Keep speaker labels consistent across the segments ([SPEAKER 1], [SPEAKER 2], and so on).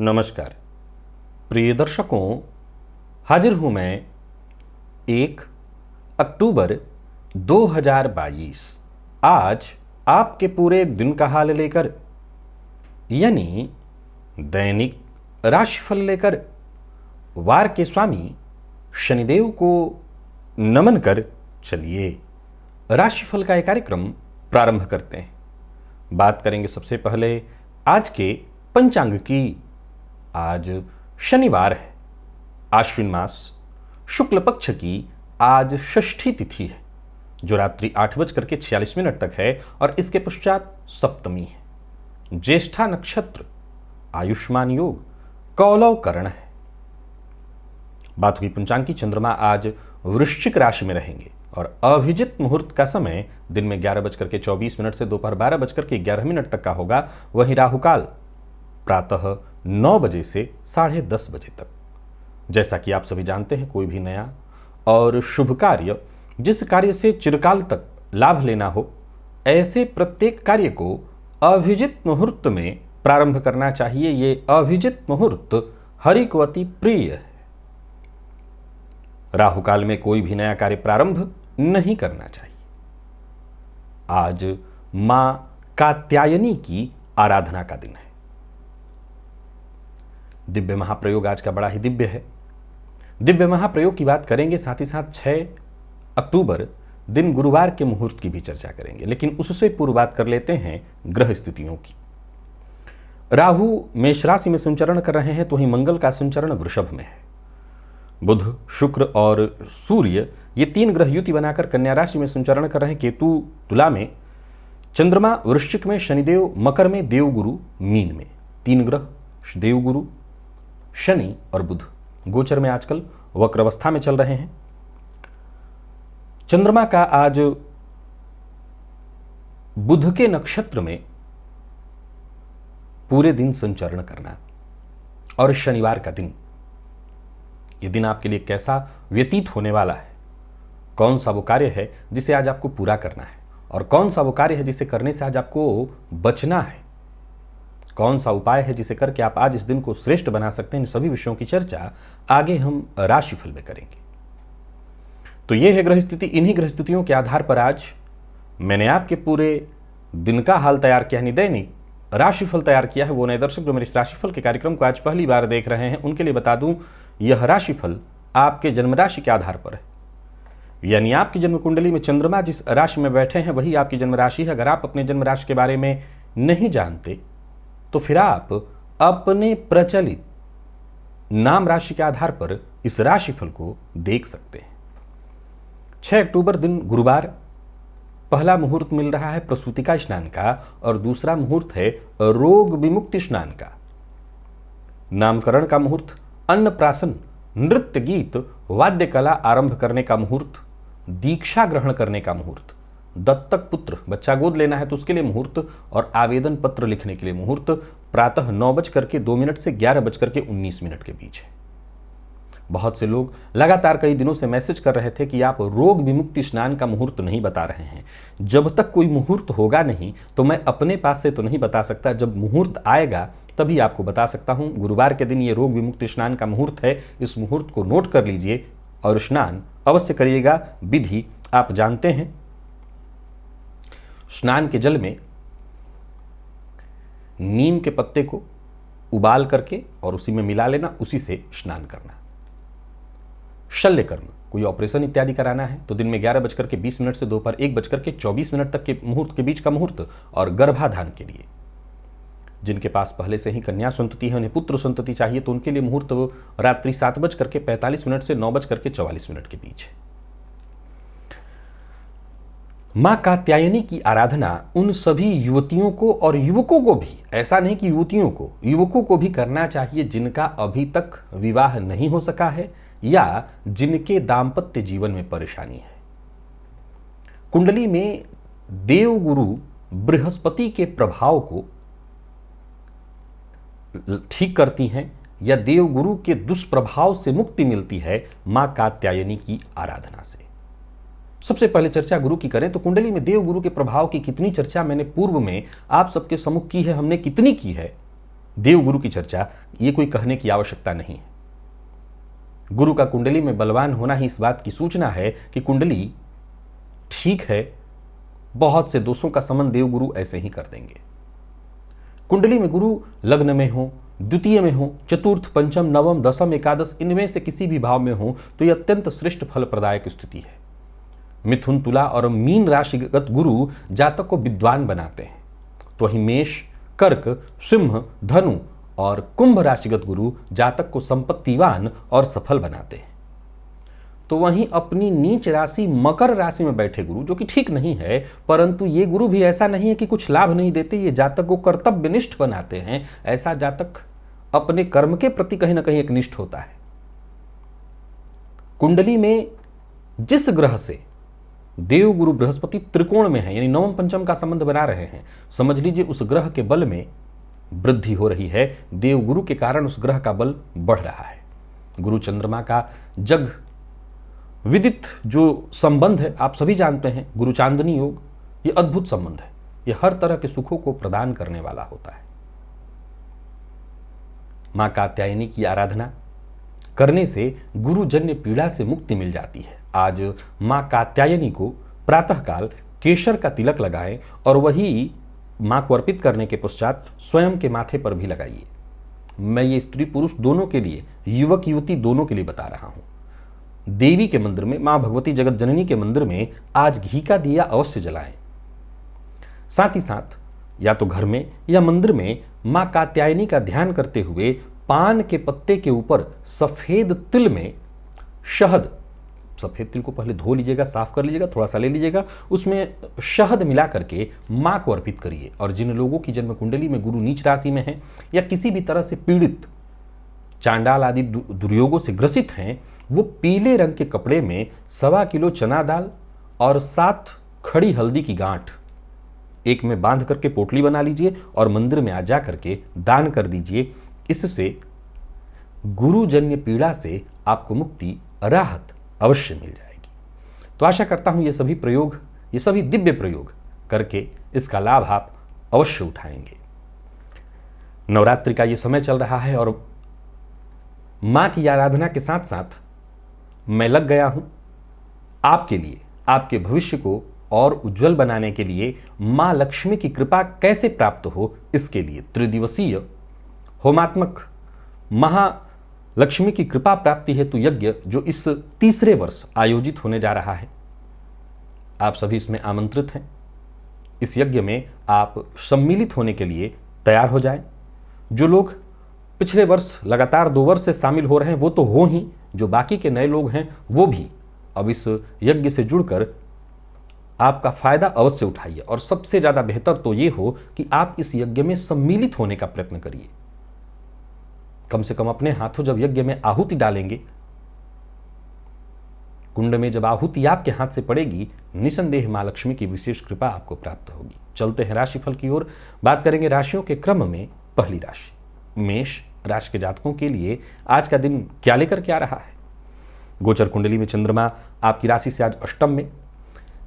[SPEAKER 1] नमस्कार प्रिय दर्शकों, हाजिर हूं मैं 1 अक्टूबर 2022 आज आपके पूरे दिन का हाल लेकर, यानी दैनिक राशिफल लेकर वार के स्वामी शनिदेव को नमन कर चलिए राशिफल का एक कार्यक्रम प्रारंभ करते हैं। बात करेंगे सबसे पहले आज के पंचांग की। आज शनिवार है, आश्विन मास शुक्ल पक्ष की आज षष्ठी तिथि है जो रात्रि 8:46 तक है और इसके पश्चात सप्तमी है। ज्येष्ठा नक्षत्र, आयुष्मान योग, कौलव करण है। बात हुई पंचांग की। चंद्रमा आज वृश्चिक राशि में रहेंगे और अभिजित मुहूर्त का समय दिन में 11:24 से दोपहर 12:11 तक का होगा। वहीं राहुकाल प्रातः 9 बजे से 10:30 बजे तक। जैसा कि आप सभी जानते हैं, कोई भी नया और शुभ कार्य, जिस कार्य से चिरकाल तक लाभ लेना हो, ऐसे प्रत्येक कार्य को अभिजित मुहूर्त में प्रारंभ करना चाहिए। ये अभिजित मुहूर्त हरि को अति प्रिय है। राहुकाल में कोई भी नया कार्य प्रारंभ नहीं करना चाहिए। आज मां कात्यायनी की आराधना का दिन है। दिव्य महाप्रयोग आज का बड़ा ही दिव्य है। दिव्य महाप्रयोग की बात करेंगे, साथ ही साथ 6 अक्टूबर दिन गुरुवार के मुहूर्त की भी चर्चा करेंगे, लेकिन उससे पूर्व बात कर लेते हैं ग्रह स्थितियों की। राहु मेष राशि में संचरण कर रहे हैं, तो वहीं मंगल का संचरण वृषभ में है। बुध, शुक्र और सूर्य ये 3 ग्रह युति बनाकर कन्या राशि में संचरण कर रहे हैं। केतु तुला में, चंद्रमा वृश्चिक में, शनिदेव मकर में, देवगुरु मीन में। 3 ग्रह देवगुरु, शनि और बुध गोचर में आजकल वक्र अवस्था में चल रहे हैं। चंद्रमा का आज बुध के नक्षत्र में पूरे दिन संचरण करना और शनिवार का दिन, यह दिन आपके लिए कैसा व्यतीत होने वाला है, कौन सा वो कार्य है जिसे आज आपको पूरा करना है और कौन सा वो कार्य है जिसे करने से आज आपको बचना है, कौन सा उपाय है जिसे करके आप आज इस दिन को श्रेष्ठ बना सकते हैं, इन सभी विषयों की चर्चा आगे हम राशिफल में करेंगे। तो ये है ग्रह स्थिति। इन्हीं ग्रह स्थितियों के आधार पर आज मैंने आपके पूरे दिन का हाल तैयार किया, यानी दैनिक राशिफल तैयार किया है। वो नए दर्शक जो मेरे इस राशिफल के कार्यक्रम को आज पहली बार देख रहे हैं, उनके लिए बता दूं, यह राशिफल आपके जन्म राशि के आधार पर है, यानी आपकी जन्म कुंडली में चंद्रमा जिस राशि में बैठे हैं वही आपकी जन्म राशि है। अगर आप अपने जन्म राशि के बारे में नहीं जानते तो फिर आप अपने प्रचलित नाम राशि के आधार पर इस राशिफल को देख सकते हैं। 6 अक्टूबर दिन गुरुवार, पहला मुहूर्त मिल रहा है प्रसूतिका स्नान का और दूसरा मुहूर्त है रोग विमुक्ति स्नान का। नामकरण का मुहूर्त, अन्नप्राशन, नृत्य गीत वाद्य कला आरंभ करने का मुहूर्त, दीक्षा ग्रहण करने का मुहूर्त, दत्तक पुत्र बच्चा गोद लेना है तो उसके लिए मुहूर्त और आवेदन पत्र लिखने के लिए मुहूर्त प्रातः 9:02 से 11:19 के बीच है। बहुत से लोग लगातार कई दिनों से मैसेज कर रहे थे कि आप रोग विमुक्ति स्नान का मुहूर्त नहीं बता रहे हैं। जब तक कोई मुहूर्त होगा नहीं तो मैं अपने पास से तो नहीं बता सकता, जब मुहूर्त आएगा तभी आपको बता सकता हूं। गुरुवार के दिन ये रोग विमुक्ति स्नान का मुहूर्त है, इस मुहूर्त को नोट कर लीजिए और स्नान अवश्य करिएगा। विधि आप जानते हैं, स्नान के जल में नीम के पत्ते को उबाल करके और उसी में मिला लेना, उसी से स्नान करना। शल्य कर्म कोई ऑपरेशन इत्यादि कराना है तो दिन में 11:20 से दोपहर 1:24 तक के मुहूर्त के बीच का मुहूर्त, और गर्भाधान के लिए जिनके पास पहले से ही कन्या संतति है, उन्हें पुत्र संतति चाहिए, तो उनके लिए मुहूर्त रात्रि 7:45 से 9:44 के बीच है। मां कात्यायनी की आराधना उन सभी युवतियों को और युवकों को भी, ऐसा नहीं कि युवतियों को, युवकों को भी करना चाहिए जिनका अभी तक विवाह नहीं हो सका है या जिनके दाम्पत्य जीवन में परेशानी है। कुंडली में देवगुरु बृहस्पति के प्रभाव को ठीक करती हैं या देवगुरु के दुष्प्रभाव से मुक्ति मिलती है मां कात्यायनी की आराधना से। सबसे पहले चर्चा गुरु की करें तो कुंडली में देवगुरु के प्रभाव की कितनी चर्चा मैंने पूर्व में आप सबके सम्मुख की है, हमने कितनी की है देवगुरु की चर्चा, ये कोई कहने की आवश्यकता नहीं है। गुरु का कुंडली में बलवान होना ही इस बात की सूचना है कि कुंडली ठीक है, बहुत से दोषों का समन देवगुरु ऐसे ही कर देंगे। कुंडली में गुरु लग्न में हो, द्वितीय में हो, चतुर्थ, पंचम, नवम, दसम, एकादश, इनमें से किसी भी भाव में हो तो यह अत्यंत श्रेष्ठ फलप्रदायक स्थिति है। मिथुन, तुला और मीन राशिगत गुरु जातक को विद्वान बनाते हैं, तो वहीं मेष, कर्क, सिंह, धनु और कुंभ राशिगत गुरु जातक को संपत्तिवान और सफल बनाते हैं। तो वहीं अपनी नीच राशि मकर राशि में बैठे गुरु, जो कि ठीक नहीं है, परंतु ये गुरु भी ऐसा नहीं है कि कुछ लाभ नहीं देते, ये जातक को कर्तव्यनिष्ठ बनाते हैं। ऐसा जातक अपने कर्म के प्रति कहीं ना कहीं एक निष्ठ होता है। कुंडली में जिस ग्रह से देवगुरु बृहस्पति त्रिकोण में है, यानी नवम पंचम का संबंध बना रहे हैं, समझ लीजिए उस ग्रह के बल में वृद्धि हो रही है। देवगुरु के कारण उस ग्रह का बल बढ़ रहा है। गुरु चंद्रमा का जग विदित जो संबंध है आप सभी जानते हैं, गुरु चांदनी योग, ये अद्भुत संबंध है। ये हर तरह के सुखों को प्रदान करने वाला होता है। मां कात्यायनी की आराधना करने से गुरुजन्य पीड़ा से मुक्ति मिल जाती है। आज मां कात्यायनी को प्रातःकाल केसर का तिलक लगाएं और वही मां को अर्पित करने के पश्चात स्वयं के माथे पर भी लगाइए। मैं ये स्त्री पुरुष दोनों के लिए, युवक युवती दोनों के लिए बता रहा हूं। देवी के मंदिर में, मां भगवती जगत जननी के मंदिर में आज घी का दिया अवश्य जलाएं। साथ ही साथ या तो घर में या मंदिर में मां कात्यायनी का ध्यान करते हुए पान के पत्ते के ऊपर सफेद तिल में शहद, सफेद तिल को पहले धो लीजिएगा, साफ कर लीजिएगा, थोड़ा सा ले लीजिएगा, उसमें शहद मिला करके मां को अर्पित करिए। और जिन लोगों की जन्म कुंडली में गुरु नीच राशि में है या किसी भी तरह से पीड़ित, चांडाल आदि दुर्योगों से ग्रसित हैं, वो पीले रंग के कपड़े में 1.25 किलो चना दाल और 7 खड़ी हल्दी की गांठ एक में बांध करके पोटली बना लीजिए और मंदिर में आ जा करके दान कर दीजिए। इससे गुरुजन्य पीड़ा से आपको मुक्ति, राहत अवश्य मिल जाएगी। तो आशा करता हूं ये सभी प्रयोग, ये सभी दिव्य प्रयोग करके इसका लाभ आप अवश्य उठाएंगे। नवरात्रि का ये समय चल रहा है और मां की आराधना के साथ साथ मैं लग गया हूं आपके लिए, आपके भविष्य को और उज्जवल बनाने के लिए मां लक्ष्मी की कृपा कैसे प्राप्त हो, इसके लिए त्रिदिवसीय होमात्मक महालक्ष्मी की कृपा प्राप्ति हेतु यज्ञ जो इस तीसरे वर्ष आयोजित होने जा रहा है, आप सभी इसमें आमंत्रित हैं। इस यज्ञ में आप सम्मिलित होने के लिए तैयार हो जाएं। जो लोग पिछले वर्ष लगातार 2 वर्ष से शामिल हो रहे हैं वो तो हो ही, जो बाकी के नए लोग हैं वो भी अब इस यज्ञ से जुड़कर आपका फायदा अवश्य उठाइए। और सबसे ज्यादा बेहतर तो ये हो कि आप इस यज्ञ में सम्मिलित होने का प्रयत्न करिए। कम से कम अपने हाथों जब यज्ञ में आहुति डालेंगे, कुंड में जब आहुति आपके हाथ से पड़ेगी, निसंदेह मां लक्ष्मी की विशेष कृपा आपको प्राप्त होगी। चलते हैं राशिफल की ओर। बात करेंगे राशियों के क्रम में। पहली राशि मेष राशि के जातकों के लिए आज का दिन क्या लेकर के आ रहा है। गोचर कुंडली में चंद्रमा आपकी राशि से आज अष्टम में,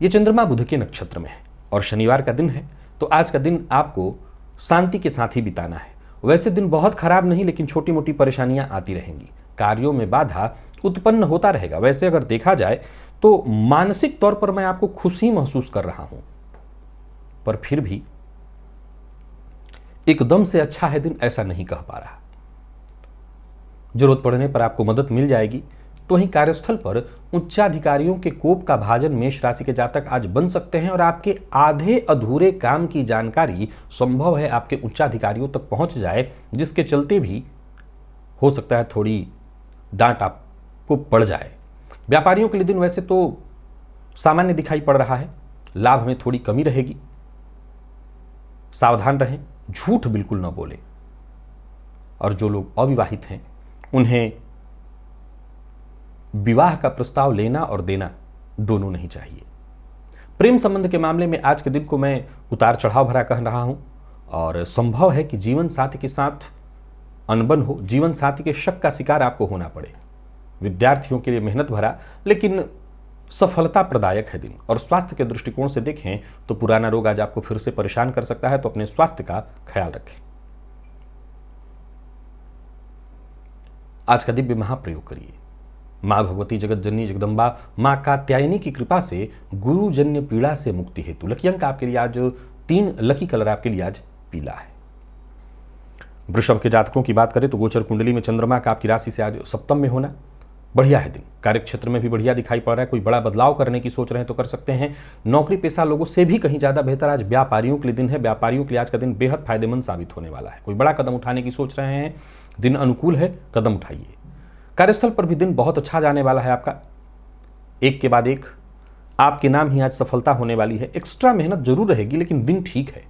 [SPEAKER 1] ये चंद्रमा बुध के नक्षत्र में है और शनिवार का दिन है, तो आज का दिन आपको शांति के साथ ही बिताना है। वैसे दिन बहुत खराब नहीं, लेकिन छोटी मोटी परेशानियां आती रहेंगी, कार्यों में बाधा उत्पन्न होता रहेगा। वैसे अगर देखा जाए तो मानसिक तौर पर मैं आपको खुशी महसूस कर रहा हूं, पर फिर भी एकदम से अच्छा है दिन ऐसा नहीं कह पा रहा। जरूरत पड़ने पर आपको मदद मिल जाएगी। तो वहीं कार्यस्थल पर उच्चाधिकारियों के कोप का भाजन मेष राशि के जातक आज बन सकते हैं और आपके आधे अधूरे काम की जानकारी संभव है आपके उच्चाधिकारियों तक पहुंच जाए, जिसके चलते भी हो सकता है थोड़ी डांट आपको पड़ जाए। व्यापारियों के लिए दिन वैसे तो सामान्य दिखाई पड़ रहा है, लाभ में थोड़ी कमी रहेगी। सावधान रहें, झूठ बिल्कुल न बोलें। और जो लोग अविवाहित हैं उन्हें विवाह का प्रस्ताव लेना और देना दोनों नहीं चाहिए। प्रेम संबंध के मामले में आज के दिन को मैं उतार चढ़ाव भरा कह रहा हूं और संभव है कि जीवन साथी के साथ अनबन हो, जीवन साथी के शक का शिकार आपको होना पड़े। विद्यार्थियों के लिए मेहनत भरा लेकिन सफलता प्रदायक है दिन। और स्वास्थ्य के दृष्टिकोण से देखें तो पुराना रोग आज आपको फिर से परेशान कर सकता है, तो अपने स्वास्थ्य का ख्याल रखें। आज का दिव्य महाप्रयोग करिए। मां भगवती जगत जननी जगदम्बा मां कात्यायनी की कृपा से गुरुजन्य पीड़ा से मुक्ति हेतु। लकी अंक आपके लिए आज 3, लकी कलर आपके लिए आज पीला है। वृषभ के जातकों की बात करें तो गोचर कुंडली में चंद्रमा का आपकी राशि से आज सप्तम में होना बढ़िया है दिन। कार्य क्षेत्र में भी बढ़िया दिखाई पड़ रहा है। कोई बड़ा बदलाव करने की सोच रहे हैं तो कर सकते हैं। नौकरी पेशा लोगों से भी कहीं ज्यादा बेहतर आज व्यापारियों के लिए दिन है। व्यापारियों के लिए आज का दिन बेहद फायदेमंद साबित होने वाला है। कोई बड़ा कदम उठाने की सोच रहे हैं, दिन अनुकूल है, कदम उठाइए। कार्यस्थल पर भी दिन बहुत अच्छा जाने वाला है आपका। एक के बाद एक आपके नाम ही आज सफलता होने वाली है। एक्स्ट्रा मेहनत जरूर रहेगी लेकिन दिन ठीक है।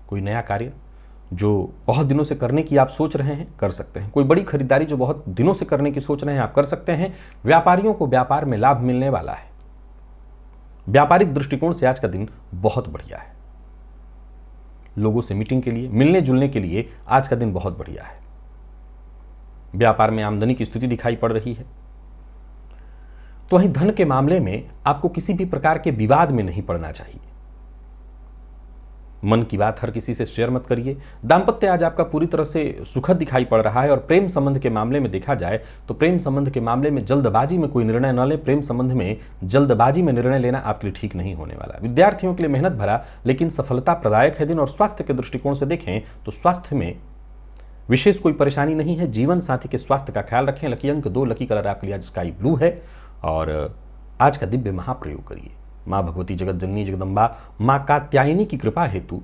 [SPEAKER 1] कोई नया कार्य जो बहुत दिनों से करने की आप सोच रहे हैं कर सकते हैं। कोई बड़ी खरीदारी जो बहुत दिनों से करने की सोच रहे हैं आप कर सकते हैं। व्यापारियों को व्यापार में लाभ मिलने वाला है। व्यापारिक दृष्टिकोण से आज का दिन बहुत बढ़िया है। लोगों से मीटिंग के लिए, मिलने जुलने के लिए आज का दिन बहुत बढ़िया है। व्यापार में आमदनी की स्थिति दिखाई पड़ रही है। तो वहीं धन के मामले में आपको किसी भी प्रकार के विवाद में नहीं पड़ना चाहिए। मन की बात हर किसी से शेयर मत करिए। दाम्पत्य आज आपका पूरी तरह से सुखद दिखाई पड़ रहा है। और प्रेम संबंध के मामले में देखा जाए तो प्रेम संबंध के मामले में जल्दबाजी में कोई निर्णय न लें। प्रेम संबंध में जल्दबाजी में निर्णय लेना आपके लिए ठीक नहीं होने वाला। विद्यार्थियों के लिए मेहनत भरा लेकिन सफलता प्रदायक है दिन। और स्वास्थ्य के दृष्टिकोण से देखें तो स्वास्थ्य में विशेष कोई परेशानी नहीं है। जीवन साथी के स्वास्थ्य का ख्याल रखें। लकी अंक 2, लकी कलर आपके लिए आज स्काई ब्लू है। और आज का दिव्य महाप्रयोग करिए। मां भगवती जगत जननी जगदम्बा मां कात्यायनी की कृपा हेतु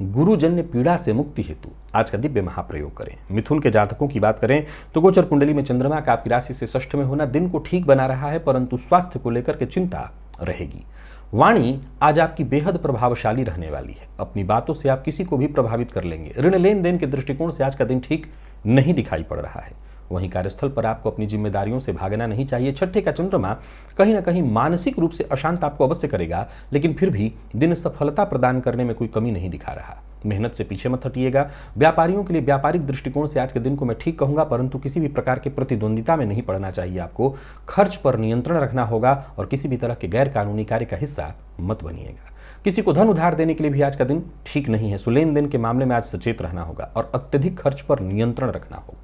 [SPEAKER 1] गुरुजन्य पीड़ा से मुक्ति हेतु आज का दिव्य महाप्रयोग करें। मिथुन के जातकों की बात करें तो गोचर कुंडली में चंद्रमा का आपकी राशि से षष्ठ में होना दिन को ठीक बना रहा है, परंतु स्वास्थ्य को लेकर के चिंता रहेगी। वाणी आज आपकी बेहद प्रभावशाली रहने वाली है। अपनी बातों से आप किसी को भी प्रभावित कर लेंगे। ऋण लेन देन के दृष्टिकोण से आज का दिन ठीक नहीं दिखाई पड़ रहा है। वहीं कार्यस्थल पर आपको अपनी जिम्मेदारियों से भागना नहीं चाहिए। छठे का चंद्रमा कहीं ना कहीं मानसिक रूप से अशांत आपको अवश्य करेगा, लेकिन फिर भी दिन सफलता प्रदान करने में कोई कमी नहीं दिखा रहा। मेहनत से पीछे मत हटिएगा। व्यापारियों के लिए व्यापारिक दृष्टिकोण से आज के दिन को मैं ठीक कहूंगा, परंतु किसी भी प्रकार के प्रतिद्वंदिता में नहीं पड़ना चाहिए। आपको खर्च पर नियंत्रण रखना होगा और किसी भी तरह के गैर कानूनी कार्य का हिस्सा मत बनिएगा। किसी को धन उधार देने के लिए भी आज का दिन ठीक नहीं है। सो लेन देन के मामले में आज सचेत रहना होगा और अत्यधिक खर्च पर नियंत्रण रखना होगा।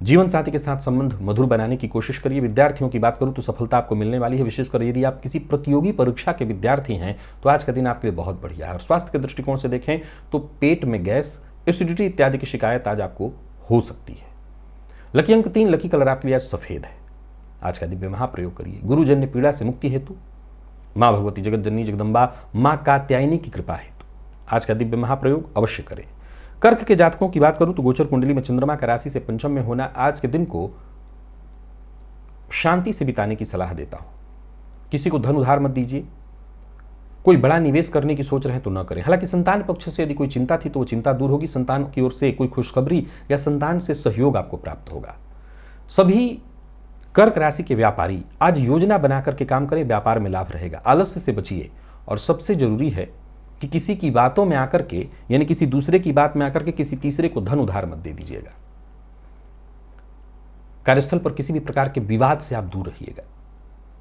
[SPEAKER 1] जीवन साथी के साथ संबंध मधुर बनाने की कोशिश करिए। विद्यार्थियों की बात करूं तो सफलता आपको मिलने वाली है। विशेषकर यदि आप किसी प्रतियोगी परीक्षा के विद्यार्थी हैं तो आज का दिन आपके लिए बहुत बढ़िया है। और स्वास्थ्य के दृष्टिकोण से देखें तो पेट में गैस, एसिडिटी इत्यादि की शिकायत आज आपको हो सकती है। लकी अंक 3, लकी कलर आपके लिए आज सफेद है। आज का दिव्य महाप्रयोग करिए। गुरुजन्य पीड़ा से मुक्ति हेतु मां भगवती जगत जननी जगदम्बा मां कात्यायनी की कृपा हेतु आज का दिव्य महाप्रयोग अवश्य करें। कर्क के जातकों की बात करूं तो गोचर कुंडली में चंद्रमा का राशि से पंचम में होना आज के दिन को शांति से बिताने की सलाह देता हूं। किसी को धन उधार मत दीजिए। कोई बड़ा निवेश करने की सोच रहे हैं तो न करें। हालांकि संतान पक्ष से यदि कोई चिंता थी तो वो चिंता दूर होगी। संतान की ओर से कोई खुशखबरी या संतान से सहयोग आपको प्राप्त होगा। सभी कर्क राशि के व्यापारी आज योजना बनाकर के काम करें। व्यापार में लाभ रहेगा। आलस्य से बचिए। और सबसे जरूरी है कि किसी की बातों में आकर के, यानी किसी दूसरे की बात में आकर के किसी तीसरे को धन उधार मत दे दीजिएगा। कार्यस्थल पर किसी भी प्रकार के विवाद से आप दूर रहिएगा।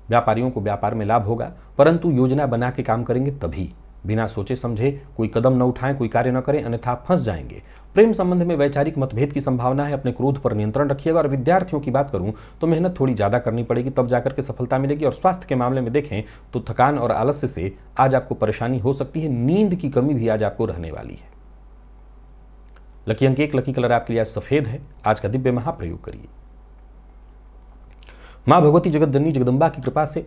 [SPEAKER 1] व्यापारियों को व्यापार में लाभ होगा, परंतु योजना बना के काम करेंगे तभी। बिना सोचे समझे कोई कदम न उठाएं, कोई कार्य न करें, अन्यथा आप फंस जाएंगे। प्रेम संबंध में वैचारिक मतभेद की संभावना है। अपने क्रोध पर नियंत्रण रखिएगा। और विद्यार्थियों की बात करूं तो मेहनत थोड़ी ज्यादा करनी पड़ेगी, तब जाकर के सफलता मिलेगी। और स्वास्थ्य के मामले में देखें तो थकान और आलस्य से आज आपको परेशानी हो सकती है। नींद की कमी भी आज आपको रहने वाली है। लकी अंक 1, लकी कलर आपके लिए आज सफेद है। आज का दिव्य महाप्रयोग करिए। मां भगवती जगत जननी जगदम्बा की कृपा से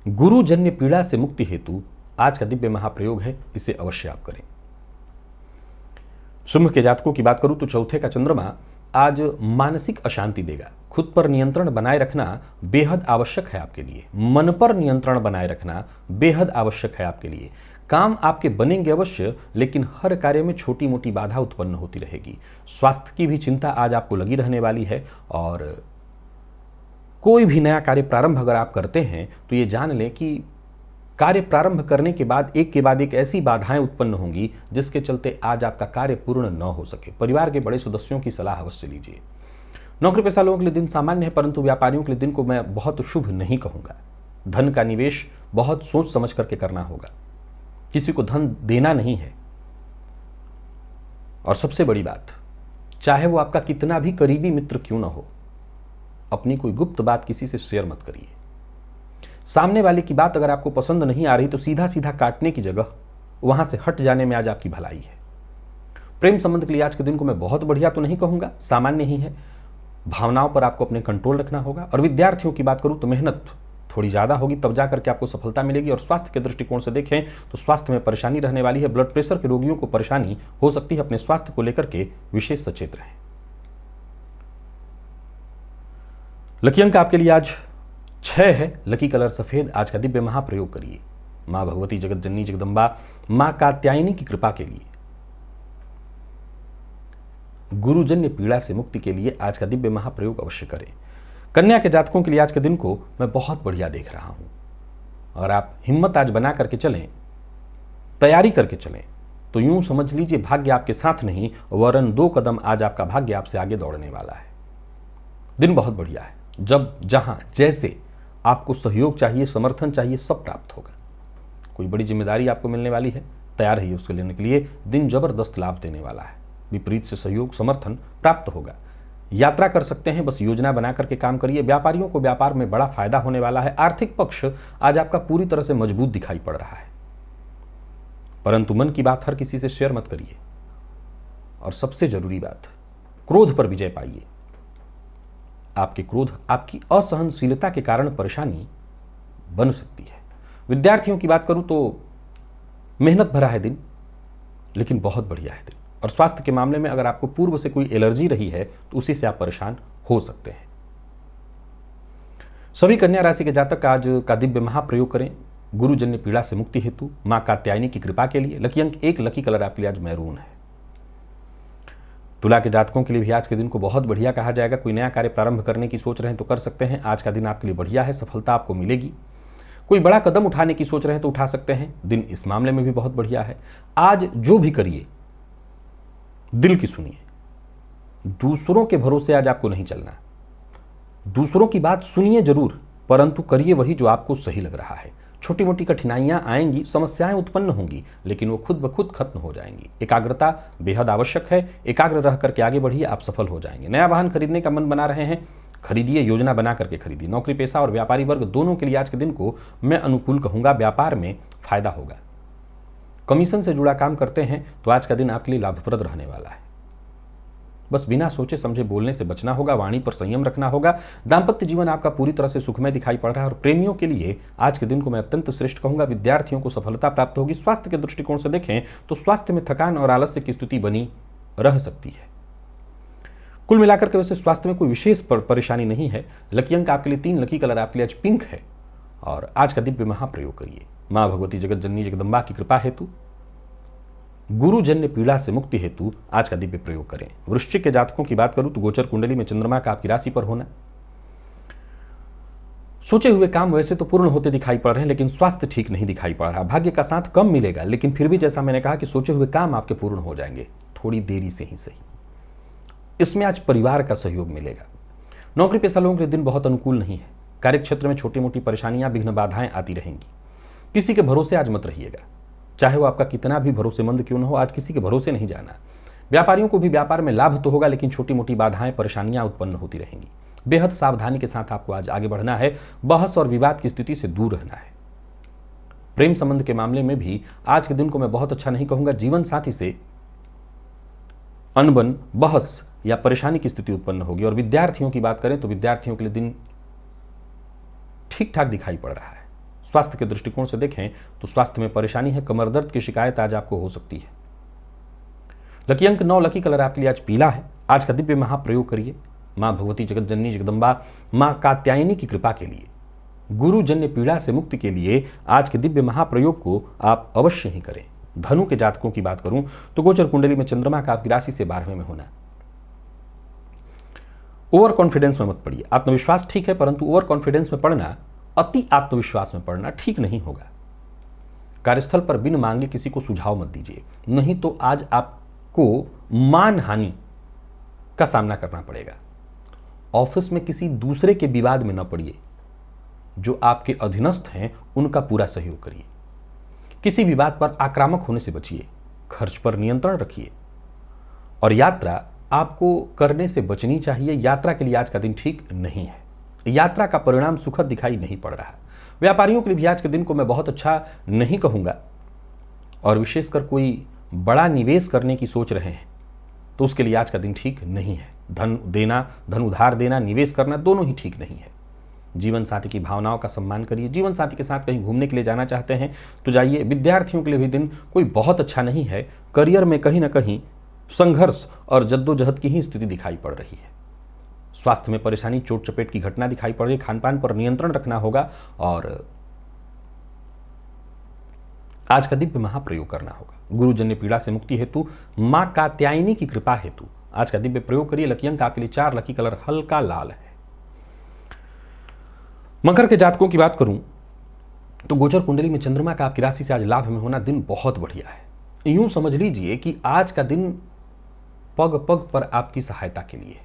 [SPEAKER 1] गुरुजन्य पीड़ा से मुक्ति हेतु आज का दिव्य महाप्रयोग है, इसे अवश्य आप करें। शुंभ के जातकों की बात करूं तो चौथे का चंद्रमा आज मानसिक अशांति देगा। खुद पर नियंत्रण बनाए रखना बेहद आवश्यक है आपके लिए। मन पर नियंत्रण बनाए रखना बेहद आवश्यक है आपके लिए। काम आपके बनेंगे अवश्य, लेकिन हर कार्य में छोटी मोटी बाधा उत्पन्न होती रहेगी। स्वास्थ्य की भी चिंता आज आपको लगी रहने वाली है, और कोई भी नया कार्य प्रारंभ अगर आप करते हैं तो ये जान लें कि कार्य प्रारंभ करने के बाद एक के बाद एक ऐसी बाधाएं उत्पन्न होंगी जिसके चलते आज आपका कार्य पूर्ण न हो सके। परिवार के बड़े सदस्यों की सलाह अवश्य लीजिए। नौकरी पेशा लोगों के लिए दिन सामान्य है, परंतु व्यापारियों के लिए दिन को मैं बहुत शुभ नहीं कहूंगा। धन का निवेश बहुत सोच समझ करके करना होगा। किसी को धन देना नहीं है। और सबसे बड़ी बात, चाहे वो आपका कितना भी करीबी मित्र क्यों ना हो, अपनी कोई गुप्त बात किसी से शेयर मत करिए। सामने वाले की बात अगर आपको पसंद नहीं आ रही तो सीधा सीधा काटने की जगह वहां से हट जाने में आज आपकी भलाई है। प्रेम संबंध के लिए आज के दिन को मैं बहुत बढ़िया तो नहीं कहूंगा, सामान्य ही है। भावनाओं पर आपको अपने कंट्रोल रखना होगा। और विद्यार्थियों की बात करूं तो मेहनत थोड़ी ज़्यादा होगी, तब जा करके आपको सफलता मिलेगी। और स्वास्थ्य के दृष्टिकोण से देखें तो स्वास्थ्य में परेशानी रहने वाली है। ब्लड प्रेशर के रोगियों को परेशानी हो सकती है। अपने स्वास्थ्य को लेकर के विशेष सचेत रहें। लकी अंक आपके लिए आज 6 है। लकी कलर सफेद। आज का दिव्य महाप्रयोग करिए। मां भगवती जगत जननी जगदम्बा मां कात्यायनी की कृपा के लिए, गुरुजन्य पीड़ा से मुक्ति के लिए आज का दिव्य महाप्रयोग अवश्य करें। कन्या के जातकों के लिए आज के दिन को मैं बहुत बढ़िया देख रहा हूं। और आप हिम्मत आज बना करके चलें, तैयारी करके चलें, तो यूं समझ लीजिए भाग्य आपके साथ नहीं, वरन 2 कदम आज आपका भाग्य आपसे आगे दौड़ने वाला है। दिन बहुत बढ़िया है। जब जहां जैसे आपको सहयोग चाहिए, समर्थन चाहिए, सब प्राप्त होगा। कोई बड़ी जिम्मेदारी आपको मिलने वाली है, तैयार रहिए उसको लेने के लिए। दिन जबरदस्त लाभ देने वाला है। विपरीत से सहयोग, समर्थन प्राप्त होगा। यात्रा कर सकते हैं, बस योजना बना करके काम करिए। व्यापारियों को व्यापार में बड़ा फायदा होने वाला है। आर्थिक पक्ष आज आपका पूरी तरह से मजबूत दिखाई पड़ रहा है, परंतु मन की बात हर किसी से शेयर मत करिए। और सबसे जरूरी बात, क्रोध पर विजय पाइए। आपके क्रोध आपकी असहनशीलता के कारण परेशानी बन सकती है। विद्यार्थियों की बात करूं तो मेहनत भरा है दिन, लेकिन बहुत बढ़िया है दिन। और स्वास्थ्य के मामले में अगर आपको पूर्व से कोई एलर्जी रही है तो उसी से आप परेशान हो सकते हैं। सभी कन्या राशि के जातक आज का दिव्य महाप्रयोग करें गुरुजन्य पीड़ा से मुक्ति हेतु, मां कात्यायनी की कृपा के लिए। लकी अंक 1, लकी कलर आपके लिए आज मैरून है। तुला के जातकों के लिए भी आज के दिन को बहुत बढ़िया कहा जाएगा। कोई नया कार्य प्रारंभ करने की सोच रहे हैं तो कर सकते हैं। आज का दिन आपके लिए बढ़िया है, सफलता आपको मिलेगी। कोई बड़ा कदम उठाने की सोच रहे हैं तो उठा सकते हैं। दिन इस मामले में भी बहुत बढ़िया है। आज जो भी करिए दिल की सुनिए। दूसरों के भरोसे आज आपको नहीं चलना। दूसरों की बात सुनिए जरूर, परंतु करिए वही जो आपको सही लग रहा है। छोटी मोटी कठिनाइयां आएंगी, समस्याएं उत्पन्न होंगी, लेकिन वो खुद ब खुद खत्म हो जाएंगी। एकाग्रता बेहद आवश्यक है। एकाग्र रह करके आगे बढ़िए, आप सफल हो जाएंगे। नया वाहन खरीदने का मन बना रहे हैं, खरीदिए, योजना बना करके खरीदिए। नौकरी पेशा और व्यापारी वर्ग दोनों के लिए आज के दिन को मैं अनुकूल कहूंगा। व्यापार में फायदा होगा। कमीशन से जुड़ा काम करते हैं तो आज का दिन आपके लिए लाभप्रद रहने वाला है। बस बिना सोचे समझे बोलने से बचना होगा। वाणी पर संयम रखना होगा। दाम्पत्य जीवन आपका पूरी तरह से सुखमय दिखाई पड़ रहा है। और प्रेमियों के लिए आज के दिन को मैं अत्यंत श्रेष्ठ कहूंगा। विद्यार्थियों को सफलता प्राप्त होगी। स्वास्थ्य के दृष्टिकोण से देखें तो स्वास्थ्य में थकान और आलस्य की स्थिति बनी रह सकती है। कुल मिलाकर के वैसे स्वास्थ्य में कोई विशेष परेशानी नहीं है। लकी अंक आपके लिए 3, लकी कलर आपके लिए आज पिंक है। और आज का दिव्य महाप्रयोग करिए। मां भगवती जगत जननी जगदम्बा की कृपा हेतु, गुरुजन्य पीड़ा से मुक्ति हेतु आज का दिव्य प्रयोग करें। वृश्चिक के जातकों की बात करूं तो गोचर कुंडली में चंद्रमा का आपकी राशि पर होना, सोचे हुए काम वैसे तो पूर्ण होते दिखाई पड़ रहे हैं, लेकिन स्वास्थ्य ठीक नहीं दिखाई पड़ रहा। भाग्य का साथ कम मिलेगा, लेकिन फिर भी जैसा मैंने कहा कि सोचे हुए काम आपके पूर्ण हो जाएंगे, थोड़ी देरी से ही सही। इसमें आज परिवार का सहयोग मिलेगा। नौकरी पेशा लोगों के लिए दिन बहुत अनुकूल नहीं है। कार्यक्षेत्र में छोटी मोटी परेशानियां, विघ्न, बाधाएं आती रहेंगी। किसी के भरोसे आज मत रहिएगा, चाहे वो आपका कितना भी भरोसेमंद क्यों न हो। आज किसी के भरोसे नहीं जाना। व्यापारियों को भी व्यापार में लाभ तो होगा, लेकिन छोटी मोटी बाधाएं, परेशानियां उत्पन्न होती रहेंगी। बेहद सावधानी के साथ आपको आज आगे बढ़ना है। बहस और विवाद की स्थिति से दूर रहना है। प्रेम संबंध के मामले में भी आज के दिन को मैं बहुत अच्छा नहीं कहूंगा। जीवन साथी से अनबन, बहस या परेशानी की स्थिति उत्पन्न होगी। और विद्यार्थियों की बात करें तो विद्यार्थियों के लिए दिन ठीक ठाक दिखाई पड़ रहा है। स्वास्थ्य के दृष्टिकोण से देखें तो स्वास्थ्य में परेशानी है, कमर दर्द की शिकायत आज आपको हो सकती है। लकी अंक 9, लकी कलर आपके लिए आज पीला है। आज का दिव्य महाप्रयोग करिए मां भगवती जगत जननी जगदम्बा मां कात्यायनी की कृपा के लिए, गुरुजन्य पीड़ा से मुक्ति के लिए आज के दिव्य महाप्रयोग को आप अवश्य ही करें। धनु के जातकों की बात करूं तो गोचर कुंडली में चंद्रमा का आपकी राशि से 12वें में होना। ओवर कॉन्फिडेंस में मत पड़िए। आत्मविश्वास ठीक है, परंतु ओवर कॉन्फिडेंस में पड़ना, अति आत्मविश्वास में पड़ना ठीक नहीं होगा। कार्यस्थल पर बिन मांगे किसी को सुझाव मत दीजिए, नहीं तो आज आपको मान हानि का सामना करना पड़ेगा। ऑफिस में किसी दूसरे के विवाद में न पड़िए, जो आपके अधीनस्थ हैं उनका पूरा सहयोग करिए। किसी भी बात पर आक्रामक होने से बचिए। खर्च पर नियंत्रण रखिए और यात्रा आपको करने से बचनी चाहिए। यात्रा के लिए आज का दिन ठीक नहीं है। यात्रा का परिणाम सुखद दिखाई नहीं पड़ रहा। व्यापारियों के लिए भी आज के दिन को मैं बहुत अच्छा नहीं कहूंगा, और विशेषकर कोई बड़ा निवेश करने की सोच रहे हैं तो उसके लिए आज का दिन ठीक नहीं है। धन देना, धन उधार देना, निवेश करना, दोनों ही ठीक नहीं है। जीवन साथी की भावनाओं का सम्मान करिए। जीवन साथी के साथ कहीं घूमने के लिए जाना चाहते हैं तो जाइए। विद्यार्थियों के लिए भी दिन कोई बहुत अच्छा नहीं है। करियर में कहीं ना कहीं संघर्ष और जद्दोजहद की ही स्थिति दिखाई पड़ रही है। स्वास्थ्य में परेशानी, चोट चपेट की घटना दिखाई पड़ रही है। खानपान पर नियंत्रण रखना होगा और आज का दिव्य महाप्रयोग करना होगा। गुरुजन्य पीड़ा से मुक्ति हेतु, मां कात्यायनी की कृपा हेतु आज का दिव्य प्रयोग करिए। लकी अंक आपके लिए 4, लकी कलर हल्का लाल है। मकर के जातकों की बात करूं तो गोचर कुंडली में चंद्रमा का आपकी राशि से आज लाभ में होना दिन बहुत बढ़िया है। यूं समझ लीजिए कि आज का दिन पग पग पर आपकी सहायता के लिए।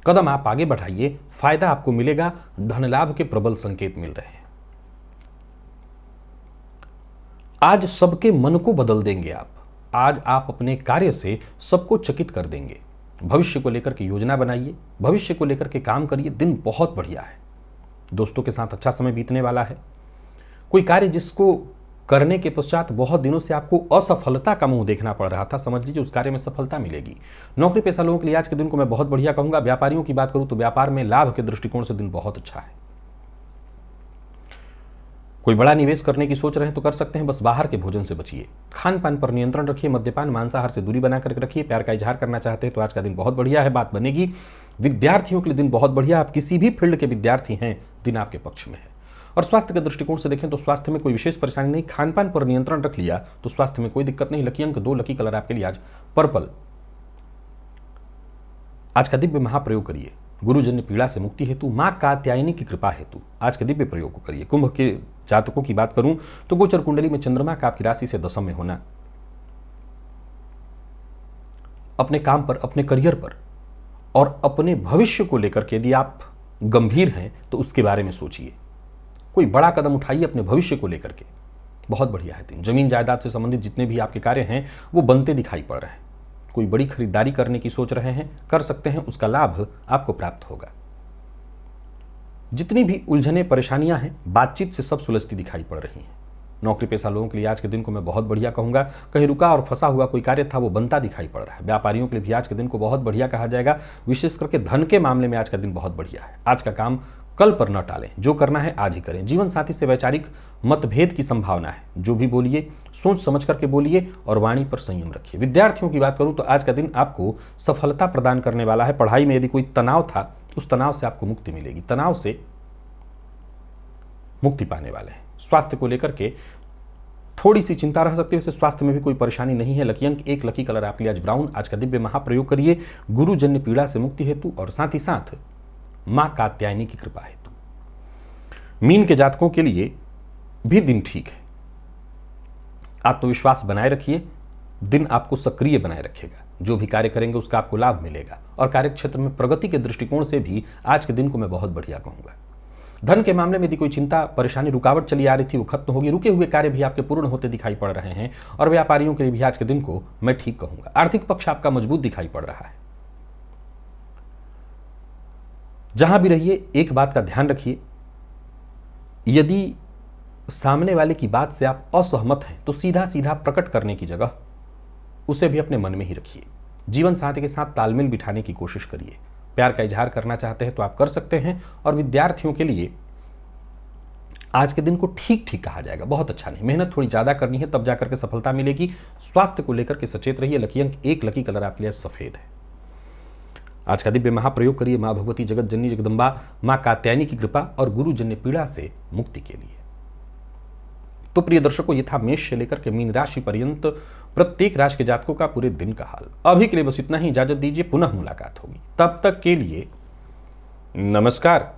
[SPEAKER 1] कदम आप आगे बढ़ाइए, फायदा आपको मिलेगा। धन लाभ के प्रबल संकेत मिल रहे हैं। आज सबके मन को बदल देंगे आप। आज आप अपने कार्य से सबको चकित कर देंगे। भविष्य को लेकर के योजना बनाइए, भविष्य को लेकर के काम करिए। दिन बहुत बढ़िया है। दोस्तों के साथ अच्छा समय बीतने वाला है। कोई कार्य जिसको करने के पश्चात बहुत दिनों से आपको असफलता का मुंह देखना पड़ रहा था, समझ लीजिए उस कार्य में सफलता मिलेगी। नौकरी पेशा लोगों के लिए आज के दिन को मैं बहुत बढ़िया कहूंगा। व्यापारियों की बात करूं तो व्यापार में लाभ के दृष्टिकोण से दिन बहुत अच्छा है। कोई बड़ा निवेश करने की सोच रहे हैं तो कर सकते हैं, बस बाहर के भोजन से बचिए। खान पान पर नियंत्रण रखिए। मद्यपान, मांसाहार से दूरी बना करके रखिए। प्यार का इजहार करना चाहते हैं तो आज का दिन बहुत बढ़िया है, बात बनेगी। विद्यार्थियों के लिए दिन बहुत बढ़िया। आप किसी भी फील्ड के विद्यार्थी हैं, दिन आपके पक्ष में है। और स्वास्थ्य के दृष्टिकोण से देखें तो स्वास्थ्य में कोई विशेष परेशानी नहीं। खान पान पर नियंत्रण रख लिया तो स्वास्थ्य में कोई दिक्कत नहीं। लकी अंक 2, लकी कलर आपके लिए आज पर्पल। आज का दिव्य महाप्रयोग करिए। गुरुजन्य पीड़ा से मुक्ति हेतु, मां कात्यायनी की कृपा हेतु आज के दिव्य प्रयोग को करिए। कुंभ के जातकों की बात करूं तो गोचर कुंडली में चंद्रमा का आपकी राशि से 10 में होना। अपने काम पर, अपने करियर पर और अपने भविष्य को लेकर के यदि आप गंभीर हैं तो उसके बारे में सोचिए। कोई बड़ा कदम उठाइए अपने भविष्य को लेकर के। बहुत बढ़िया है दिन। जमीन जायदाद से संबंधित जितने भी आपके कार्य हैं वो बनते दिखाई पड़ रहे हैं। कोई बड़ी खरीदारी करने की सोच रहे हैं, कर सकते हैं, उसका लाभ आपको प्राप्त होगा। जितनी भी उलझने परेशानियां हैं, बातचीत से सब सुलझती दिखाई पड़ रही हैं। नौकरी पेशा लोगों के लिए आज के दिन को मैं बहुत बढ़िया कहूंगा। कहीं रुका और फंसा हुआ कोई कार्य था वो बनता दिखाई पड़ रहा है। व्यापारियों के लिए भी आज के दिन को बहुत बढ़िया कहा जाएगा। विशेष करके धन के मामले में आज का दिन बहुत बढ़िया है। आज का काम कल पर न टालें, जो करना है आज ही करें। जीवन साथी से वैचारिक मतभेद की संभावना है। जो भी बोलिए सोच समझ करके बोलिए और वाणी पर संयम रखिए। विद्यार्थियों की बात करूं तो आज का दिन आपको सफलता प्रदान करने वाला है। पढ़ाई में यदि कोई तनाव था, उस तनाव से आपको मुक्ति मिलेगी। तनाव से मुक्ति पाने वाले हैं। स्वास्थ्य को लेकर के थोड़ी सी चिंता रह सकती है, वैसे स्वास्थ्य में भी कोई परेशानी नहीं है। लकी अंक 1, लकी कलर आपके लिए आज ब्राउन। आज का दिव्य महाप्रयोग करिए गुरुजन्य पीड़ा से मुक्ति हेतु और साथ ही साथ मां कात्यायनी की कृपा हेतु। मीन के जातकों के लिए भी दिन ठीक है। आत्मविश्वास बनाए रखिए। दिन आपको सक्रिय बनाए रखेगा। जो भी कार्य करेंगे उसका आपको लाभ मिलेगा और कार्य क्षेत्र में प्रगति के दृष्टिकोण से भी आज के दिन को मैं बहुत बढ़िया कहूंगा। धन के मामले में यदि कोई चिंता, परेशानी, रुकावट चली आ रही थी वो खत्म होगी। रुके हुए कार्य भी आपके पूर्ण होते दिखाई पड़ रहे हैं और व्यापारियों के लिए भी आज के दिन को मैं ठीक कहूंगा। आर्थिक पक्ष आपका मजबूत दिखाई पड़ रहा है। जहां भी रहिए एक बात का ध्यान रखिए, यदि सामने वाले की बात से आप असहमत हैं तो सीधा सीधा प्रकट करने की जगह उसे भी अपने मन में ही रखिए। जीवन साथी के साथ तालमेल बिठाने की कोशिश करिए। प्यार का इजहार करना चाहते हैं तो आप कर सकते हैं। और विद्यार्थियों के लिए आज के दिन को ठीक ठीक कहा जाएगा, बहुत अच्छा नहीं। मेहनत थोड़ी ज़्यादा करनी है, तब जाकर के सफलता मिलेगी। स्वास्थ्य को लेकर के सचेत रहिए। लकी अंक 1, लकी कलर आपके लिए सफ़ेद है। आज का दिव्य महाप्रयोग करिए माँ भगवती जगत जननी जगदम्बा माँ कात्यायनी की कृपा और गुरुजन्य पीड़ा से मुक्ति के लिए। तो प्रिय दर्शकों, ये था मेष से लेकर के मीन राशि पर्यंत प्रत्येक राशि के जातकों का पूरे दिन का हाल। अभी के लिए बस इतना ही, इजाजत दीजिए, पुनः मुलाकात होगी। तब तक के लिए नमस्कार।